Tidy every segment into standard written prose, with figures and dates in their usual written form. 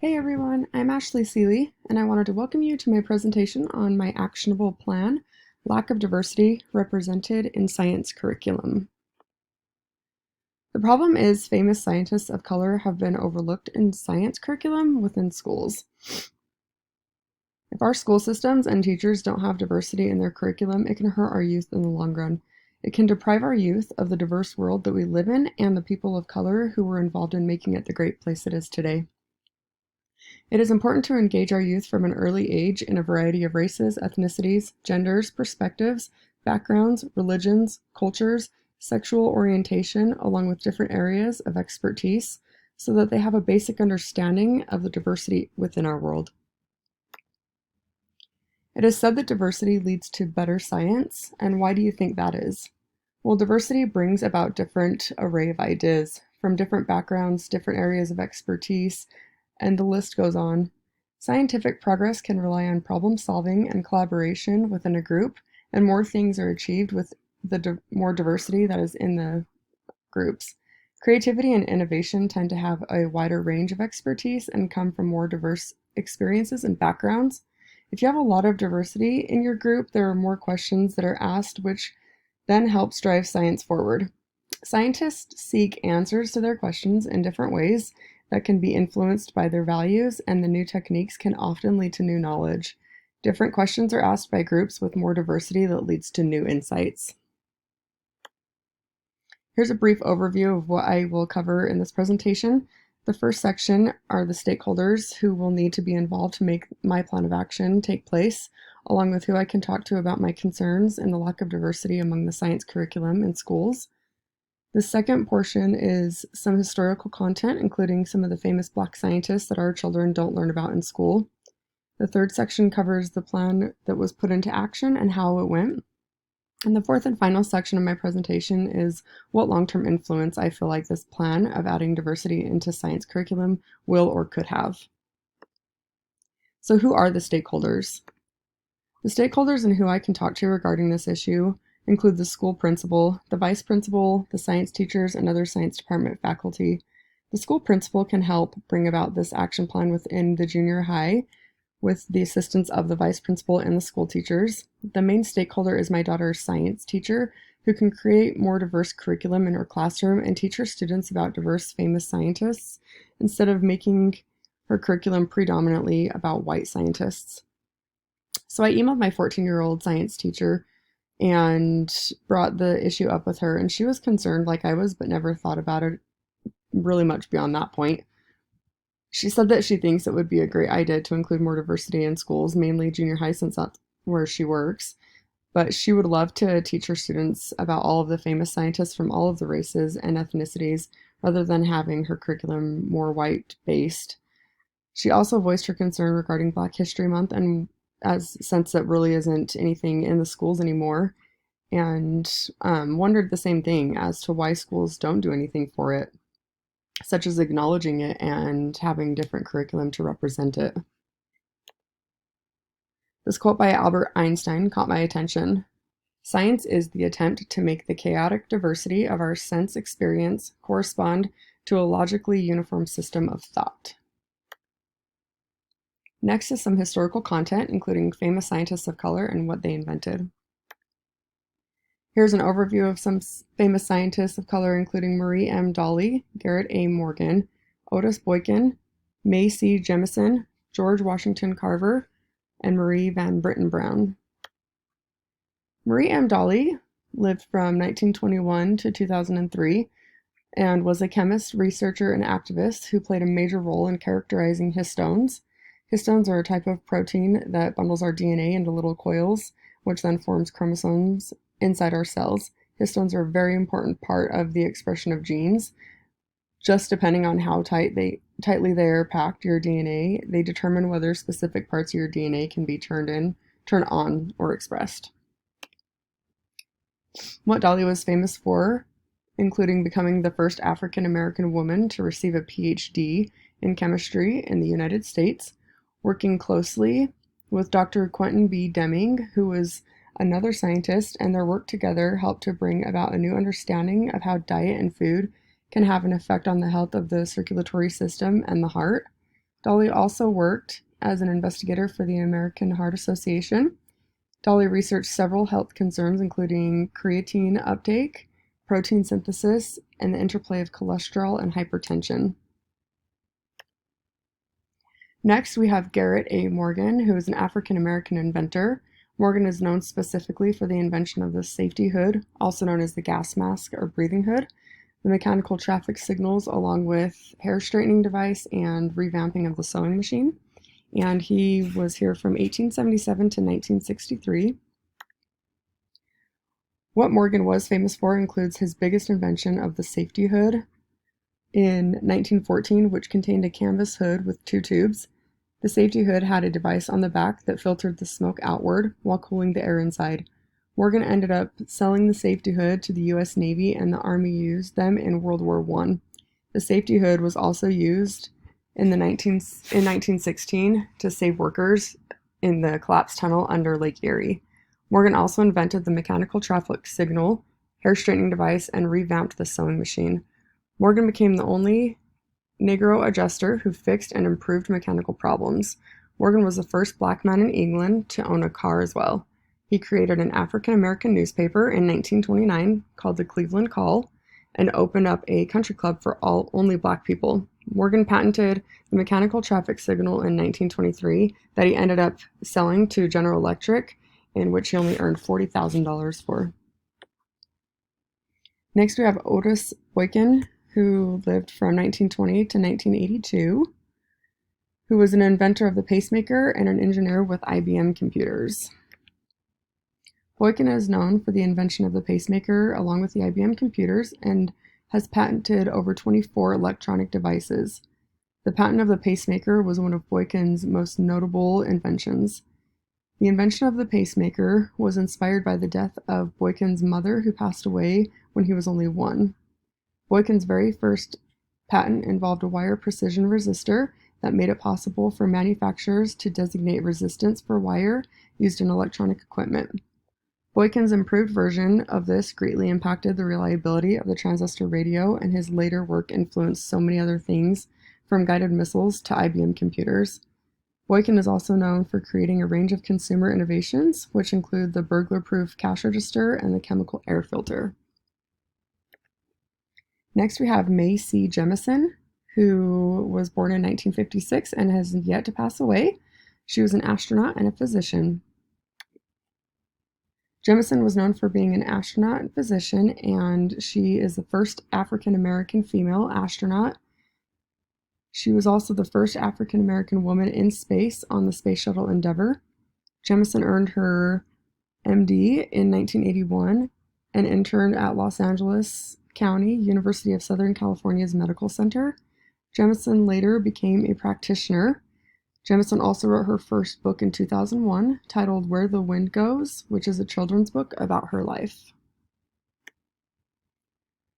Hey everyone, I'm Ashley Seeley, and I wanted to welcome you to my presentation on my actionable plan, Lack of Diversity Represented in Science Curriculum. The problem is famous scientists of color have been overlooked in science curriculum within schools. If our school systems and teachers don't have diversity in their curriculum, it can hurt our youth in the long run. It can deprive our youth of the diverse world that we live in and the people of color who were involved in making it the great place it is today. It is important to engage our youth from an early age in a variety of races, ethnicities, genders, perspectives, backgrounds, religions, cultures, sexual orientation, along with different areas of expertise, so that they have a basic understanding of the diversity within our world. It is said that diversity leads to better science, and why do you think that is? Well, diversity brings about different array of ideas from different backgrounds, different areas of expertise, and the list goes on. Scientific progress can rely on problem solving and collaboration within a group, and more things are achieved with the more diversity that is in the groups. Creativity and innovation tend to have a wider range of expertise and come from more diverse experiences and backgrounds. If you have a lot of diversity in your group, there are more questions that are asked, which then helps drive science forward. Scientists seek answers to their questions in different ways that can be influenced by their values, and the new techniques can often lead to new knowledge. Different questions are asked by groups with more diversity that leads to new insights. Here's a brief overview of what I will cover in this presentation. The first section are the stakeholders who will need to be involved to make my plan of action take place, along with who I can talk to about my concerns and the lack of diversity among the science curriculum in schools. The second portion is some historical content, including some of the famous Black scientists that our children don't learn about in school. The third section covers the plan that was put into action and how it went. And the fourth and final section of my presentation is what long-term influence I feel like this plan of adding diversity into science curriculum will or could have. So who are the stakeholders? The stakeholders and who I can talk to regarding this issue include the school principal, the vice principal, the science teachers, and other science department faculty. The school principal can help bring about this action plan within the junior high with the assistance of the vice principal and the school teachers. The main stakeholder is my daughter's science teacher, who can create more diverse curriculum in her classroom and teach her students about diverse famous scientists instead of making her curriculum predominantly about white scientists. So I emailed my 14-year-old science teacher and brought the issue up with her, and she was concerned like I was, but never thought about it really much beyond that point. She said that she thinks it would be a great idea to include more diversity in schools, mainly junior high since that's where she works, but she would love to teach her students about all of the famous scientists from all of the races and ethnicities rather than having her curriculum more white-based. She also voiced her concern regarding Black History Month and since it really isn't anything in the schools anymore, and wondered the same thing as to why schools don't do anything for it, such as acknowledging it and having different curriculum to represent it. This quote by Albert Einstein caught my attention. Science is the attempt to make the chaotic diversity of our sense experience correspond to a logically uniform system of thought. Next is some historical content, including famous scientists of color and what they invented. Here's an overview of some famous scientists of color, including Marie M. Dolley, Garrett A. Morgan, Otis Boykin, May C. Jemison, George Washington Carver, and Marie Van Britten Brown. Marie M. Dolley lived from 1921 to 2003 and was a chemist, researcher, and activist who played a major role in characterizing histones. Histones are a type of protein that bundles our DNA into little coils, which then forms chromosomes inside our cells. Histones are a very important part of the expression of genes. Just depending on how tightly they are packed, your DNA, they determine whether specific parts of your DNA can be turned on, or expressed. What Dolley was famous for, including becoming the first African American woman to receive a PhD in chemistry in the United States, working closely with Dr. Quentin B. Deming, who was another scientist, and their work together helped to bring about a new understanding of how diet and food can have an effect on the health of the circulatory system and the heart. Dolly also worked as an investigator for the American Heart Association. Dolly researched several health concerns, including creatine uptake, protein synthesis, and the interplay of cholesterol and hypertension. Next, we have Garrett A. Morgan, who is an African-American inventor. Morgan is known specifically for the invention of the safety hood, also known as the gas mask or breathing hood, the mechanical traffic signals, along with hair straightening device and revamping of the sewing machine. And he was here from 1877 to 1963. What Morgan was famous for includes his biggest invention of the safety hood in 1914, which contained a canvas hood with two tubes. The safety hood had a device on the back that filtered the smoke outward while cooling the air inside. Morgan ended up selling the safety hood to the U.S. Navy, and the Army used them in World War I. The safety hood was also used in 1916 to save workers in the collapsed tunnel under Lake Erie. Morgan also invented the mechanical traffic signal, hair straightening device, and revamped the sewing machine. Morgan became the only Negro adjuster who fixed and improved mechanical problems. Morgan was the first black man in England to own a car as well. He created an African-American newspaper in 1929 called the Cleveland Call and opened up a country club for only black people. Morgan patented the mechanical traffic signal in 1923 that he ended up selling to General Electric, in which he only earned $40,000 for. Next, we have Otis Boykin, who lived from 1920 to 1982, who was an inventor of the pacemaker and an engineer with IBM computers. Boykin is known for the invention of the pacemaker along with the IBM computers and has patented over 24 electronic devices. The patent of the pacemaker was one of Boykin's most notable inventions. The invention of the pacemaker was inspired by the death of Boykin's mother, who passed away when he was only 1. Boykin's very first patent involved a wire precision resistor that made it possible for manufacturers to designate resistance for wire used in electronic equipment. Boykin's improved version of this greatly impacted the reliability of the transistor radio, and his later work influenced so many other things, from guided missiles to IBM computers. Boykin is also known for creating a range of consumer innovations, which include the burglar-proof cash register and the chemical air filter. Next, we have Mae C. Jemison, who was born in 1956 and has yet to pass away. She was an astronaut and a physician. Jemison was known for being an astronaut and physician, and she is the first African-American female astronaut. She was also the first African-American woman in space on the Space Shuttle Endeavour. Jemison earned her MD in 1981 and interned at Los Angeles County, University of Southern California's Medical Center. Jemison later became a practitioner. Jemison also wrote her first book in 2001, titled Where the Wind Goes, which is a children's book about her life.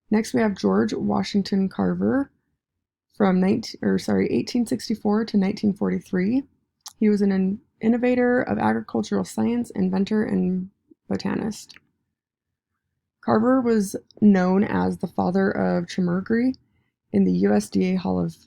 Next, we have George Washington Carver from 1864 to 1943. He was an innovator of agricultural science, inventor, and botanist. Carver was known as the father of chirurgery in the USDA Hall of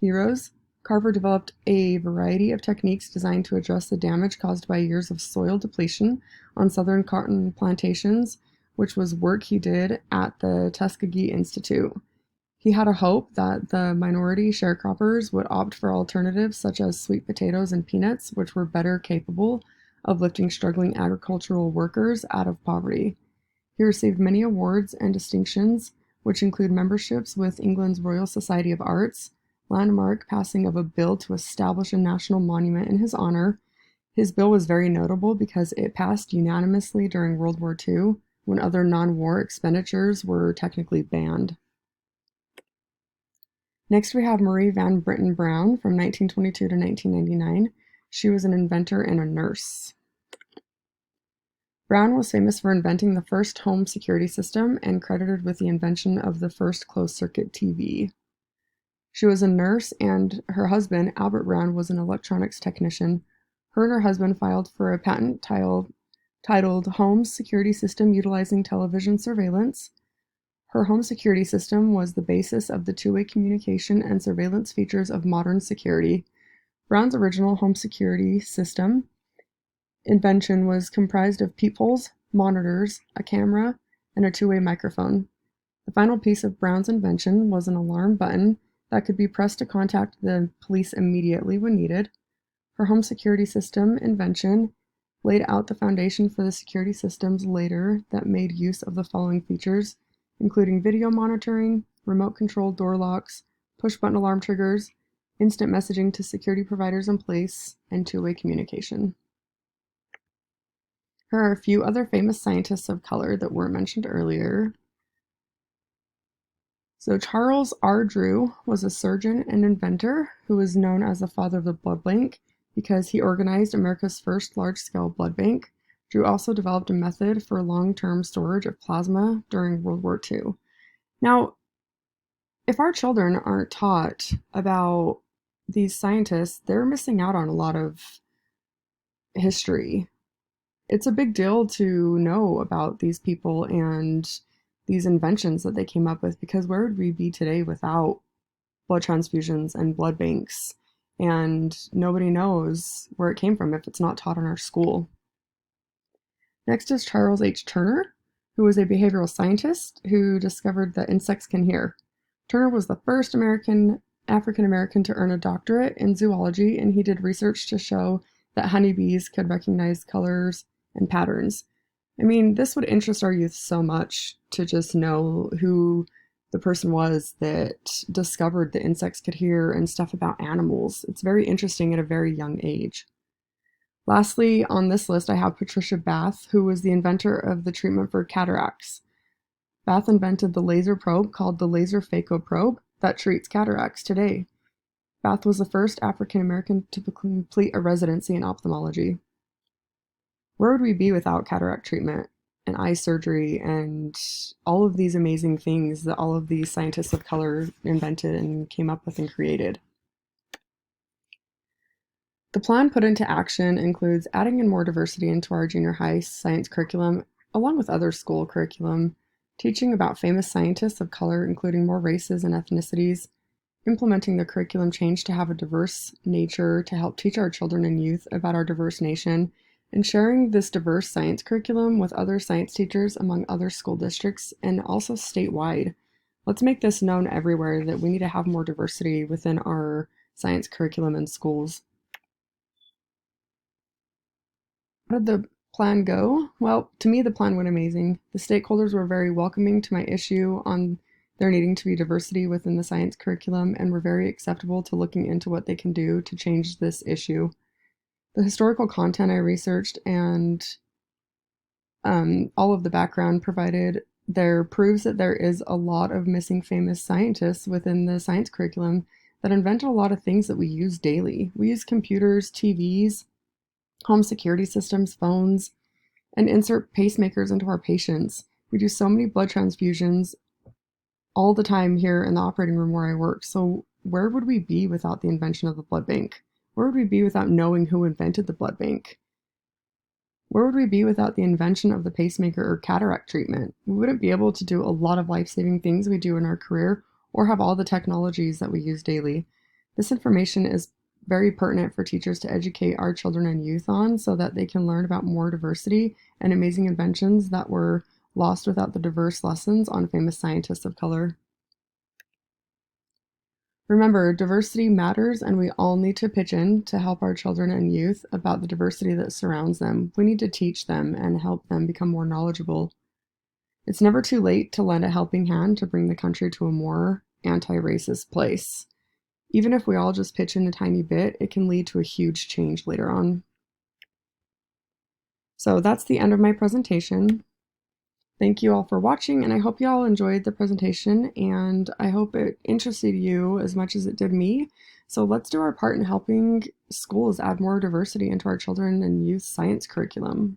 Heroes. Carver developed a variety of techniques designed to address the damage caused by years of soil depletion on southern cotton plantations, which was work he did at the Tuskegee Institute. He had a hope that the minority sharecroppers would opt for alternatives such as sweet potatoes and peanuts, which were better capable of lifting struggling agricultural workers out of poverty. He received many awards and distinctions, which include memberships with England's Royal Society of Arts, landmark passing of a bill to establish a national monument in his honor. His bill was very notable because it passed unanimously during World War II, when other non-war expenditures were technically banned. Next, we have Marie Van Brittan Brown from 1922 to 1999. She was an inventor and a nurse. Brown was famous for inventing the first home security system and credited with the invention of the first closed-circuit TV. She was a nurse, and her husband, Albert Brown, was an electronics technician. Her and her husband filed for a patent titled Home Security System Utilizing Television Surveillance. Her home security system was the basis of the two-way communication and surveillance features of modern security. Brown's original home security system invention was comprised of peepholes, monitors, a camera, and a two-way microphone. The final piece of Brown's invention was an alarm button that could be pressed to contact the police immediately when needed. Her home security system invention laid out the foundation for the security systems later that made use of the following features, including video monitoring, remote-controlled door locks, push-button alarm triggers, instant messaging to security providers in place, and two-way communication. Here are a few other famous scientists of color that weren't mentioned earlier. So Charles R. Drew was a surgeon and inventor who was known as the father of the blood bank because he organized America's first large-scale blood bank. Drew also developed a method for long-term storage of plasma during World War II. Now, if our children aren't taught about these scientists, they're missing out on a lot of history. It's a big deal to know about these people and these inventions that they came up with, because where would we be today without blood transfusions and blood banks? And nobody knows where it came from if it's not taught in our school. Next is Charles H. Turner, who was a behavioral scientist who discovered that insects can hear. Turner was the first African American to earn a doctorate in zoology, and he did research to show that honeybees could recognize colors and patterns. I mean, this would interest our youth so much to just know who the person was that discovered that insects could hear and stuff about animals. It's very interesting at a very young age. Lastly, on this list, I have Patricia Bath, who was the inventor of the treatment for cataracts. Bath invented the laser probe called the laser phaco probe that treats cataracts today. Bath was the first African American to complete a residency in ophthalmology. Where would we be without cataract treatment and eye surgery and all of these amazing things that all of these scientists of color invented and came up with and created? The plan put into action includes adding in more diversity into our junior high science curriculum, along with other school curriculum, teaching about famous scientists of color, including more races and ethnicities, implementing the curriculum change to have a diverse nature to help teach our children and youth about our diverse nation, and sharing this diverse science curriculum with other science teachers among other school districts and also statewide. Let's make this known everywhere that we need to have more diversity within our science curriculum in schools. How did the plan go? Well, to me, the plan went amazing. The stakeholders were very welcoming to my issue on there needing to be diversity within the science curriculum and were very acceptable to looking into what they can do to change this issue. The historical content I researched and all of the background provided there proves that there is a lot of missing famous scientists within the science curriculum that invented a lot of things that we use daily. We use computers, TVs, home security systems, phones, and insert pacemakers into our patients. We do so many blood transfusions all the time here in the operating room where I work. So where would we be without the invention of the blood bank? Where would we be without knowing who invented the blood bank? Where would we be without the invention of the pacemaker or cataract treatment? We wouldn't be able to do a lot of life-saving things we do in our career or have all the technologies that we use daily. This information is very pertinent for teachers to educate our children and youth on so that they can learn about more diversity and amazing inventions that were lost without the diverse lessons on famous scientists of color. Remember, diversity matters, and we all need to pitch in to help our children and youth about the diversity that surrounds them. We need to teach them and help them become more knowledgeable. It's never too late to lend a helping hand to bring the country to a more anti-racist place. Even if we all just pitch in a tiny bit, it can lead to a huge change later on. So that's the end of my presentation. Thank you all for watching, and I hope you all enjoyed the presentation, and I hope it interested you as much as it did me. So let's do our part in helping schools add more diversity into our children and youth science curriculum.